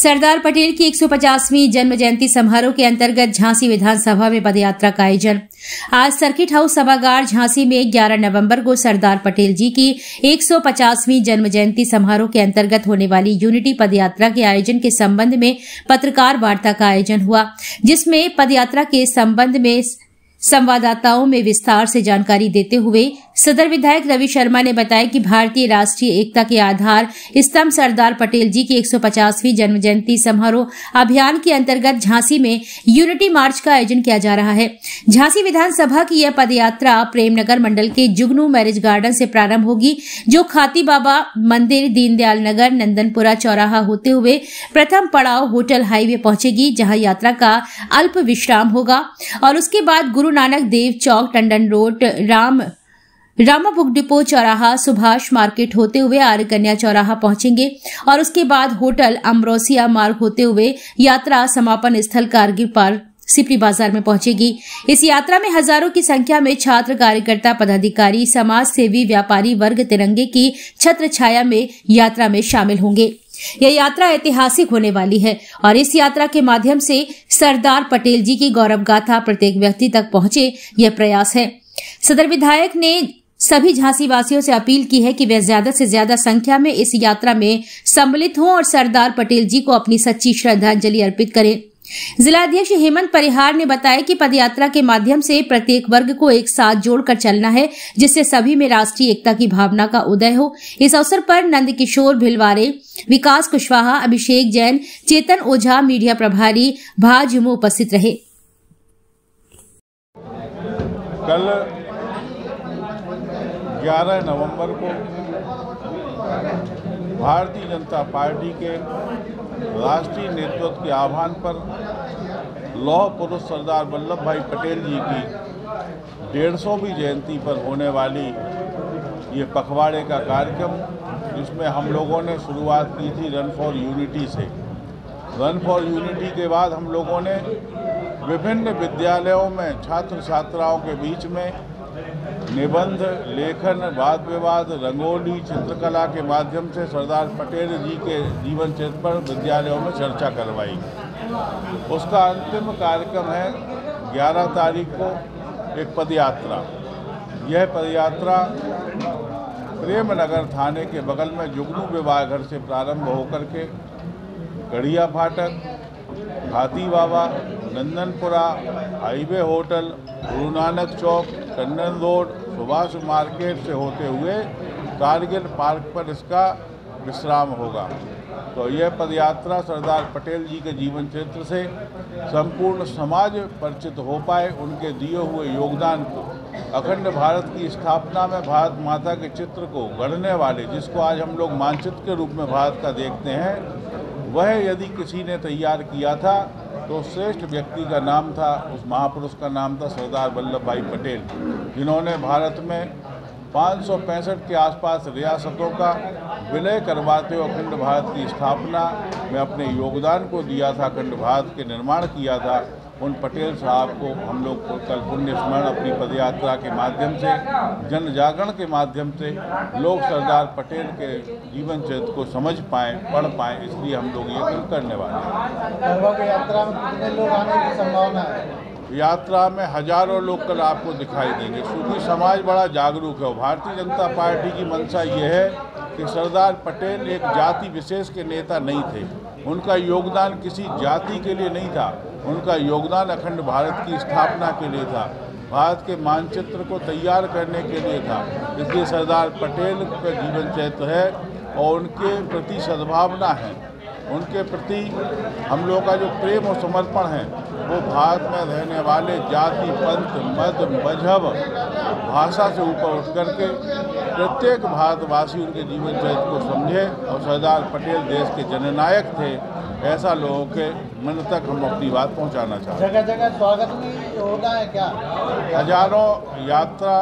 सरदार पटेल की 150वीं जन्म जयंती समारोह के अंतर्गत झांसी विधानसभा में पदयात्रा का आयोजन। आज सर्किट हाउस सभागार झांसी में 11 नवंबर को सरदार पटेल जी की 150वीं जन्म जयंती समारोह के अंतर्गत होने वाली यूनिटी पदयात्रा के आयोजन के संबंध में पत्रकार वार्ता का आयोजन हुआ, जिसमें पदयात्रा के संबंध में संवाददाताओं में विस्तार से जानकारी देते हुए सदर विधायक रवि शर्मा ने बताया कि भारतीय राष्ट्रीय एकता के आधार स्तंभ सरदार पटेल जी की 150वीं जन्म जयंती समारोह अभियान के अंतर्गत झांसी में यूनिटी मार्च का आयोजन किया जा रहा है। झांसी विधानसभा की यह पदयात्रा प्रेमनगर मंडल के जुगनू मैरिज गार्डन से प्रारंभ होगी, जो खाती बाबा मंदिर, दीनदयाल नगर, नंदनपुरा चौराहा होते हुए प्रथम पड़ाव होटल हाईवे पहुंचेगी, जहां यात्रा का अल्प विश्राम होगा और उसके बाद गुरु नानक देव चौक, Tandon road, Rama book depot चौराहा, सुभाष मार्केट होते हुए आर्य कन्या चौराहा पहुंचेंगे और उसके बाद होटल अमरोसिया मार्ग होते हुए यात्रा समापन स्थल कारगिल पार्क सिपरी बाजार में पहुंचेगी। इस यात्रा में हजारों की संख्या में छात्र, कार्यकर्ता, पदाधिकारी, समाज सेवी, व्यापारी वर्ग तिरंगे की छत्र छाया में यात्रा में शामिल होंगे। यह यात्रा ऐतिहासिक होने वाली है और इस यात्रा के माध्यम से सरदार पटेल जी की गौरव गाथा प्रत्येक व्यक्ति तक पहुंचे, यह प्रयास है। सदर विधायक ने सभी झांसी वासियों से अपील की है कि वे ज्यादा से ज्यादा संख्या में इस यात्रा में सम्मिलित हों और सरदार पटेल जी को अपनी सच्ची श्रद्धांजलि अर्पित करें। जिलाध्यक्ष हेमंत परिहार ने बताया कि पदयात्रा के माध्यम से प्रत्येक वर्ग को एक साथ जोड़कर चलना है, जिससे सभी में राष्ट्रीय एकता की भावना का उदय हो। इस अवसर पर नंदकिशोर भिलवारे, विकास कुशवाहा, अभिषेक जैन, चेतन ओझा, मीडिया प्रभारी भाजयुमो उपस्थित रहे। कल 11 नवंबर को भारतीय जनता पार्टी के राष्ट्रीय नेतृत्व के आह्वान पर लौह पुरुष सरदार वल्लभ भाई पटेल जी की 150वीं जयंती पर होने वाली ये पखवाड़े का कार्यक्रम, जिसमें हम लोगों ने शुरुआत की थी रन फॉर यूनिटी से। रन फॉर यूनिटी के बाद हम लोगों ने विभिन्न विद्यालयों में छात्र छात्राओं के बीच में निबंध, लेखन, वाद विवाद, रंगोली, चित्रकला के माध्यम से सरदार पटेल जी के जीवन चरित्र पर विद्यालयों में चर्चा करवाई। उसका अंतिम कार्यक्रम है 11 तारीख को एक पदयात्रा। यह पदयात्रा प्रेमनगर थाने के बगल में जुगनू विवाह घर से प्रारंभ होकर के गढ़िया फाटक, खाती बाबा, नंदनपुरा, हाईवे होटल, गुरु नानक चौक, टंडन रोड, सुभाष मार्केट से होते हुए कारगिल पार्क पर इसका विश्राम होगा। तो यह पदयात्रा सरदार पटेल जी के जीवन चरित्र से संपूर्ण समाज परिचित हो पाए, उनके दिए हुए योगदान को, अखंड भारत की स्थापना में भारत माता के चित्र को गढ़ने वाले, जिसको आज हम लोग मानचित्र के रूप में भारत का देखते हैं, वह यदि किसी ने तैयार किया था तो श्रेष्ठ व्यक्ति का नाम था, उस महापुरुष का नाम था सरदार वल्लभ भाई पटेल, जिन्होंने भारत में 565 के आसपास रियासतों का विलय करवाते हुए अखंड भारत की स्थापना में अपने योगदान को दिया था, अखंड भारत के निर्माण किया था। उन पटेल साहब को हम लोग को कल पुण्य स्मरण अपनी पदयात्रा के माध्यम से, जन जागरण के माध्यम से लोग सरदार पटेल के जीवन चरित्र को समझ पाएँ, पढ़ पाएँ, इसलिए हम लोग ये करने वाले हैं। यात्रा में कितने लोग आने की संभावना है? यात्रा में हजारों लोग कल आपको दिखाई देंगे, क्योंकि समाज बड़ा जागरूक है। भारतीय जनता पार्टी की मंशा ये है कि सरदार पटेल एक जाति विशेष के नेता नहीं थे, उनका योगदान किसी जाति के लिए नहीं था, उनका योगदान अखंड भारत की स्थापना के लिए था, भारत के मानचित्र को तैयार करने के लिए था। इसलिए सरदार पटेल का जीवन चरित्र है और उनके प्रति सद्भावना है, उनके प्रति हम लोग का जो प्रेम और समर्पण है, वो भारत में रहने वाले जाति, पंथ, मत, मजहब, भाषा से ऊपर उठ करके प्रत्येक भारतवासी उनके जीवन चरित्र को समझे और सरदार पटेल देश के जननायक थे, ऐसा लोगों के मन तक हम अपनी बात पहुंचाना चाहते हैं। जगह जगह स्वागत भी होना है क्या? हजारों यात्रा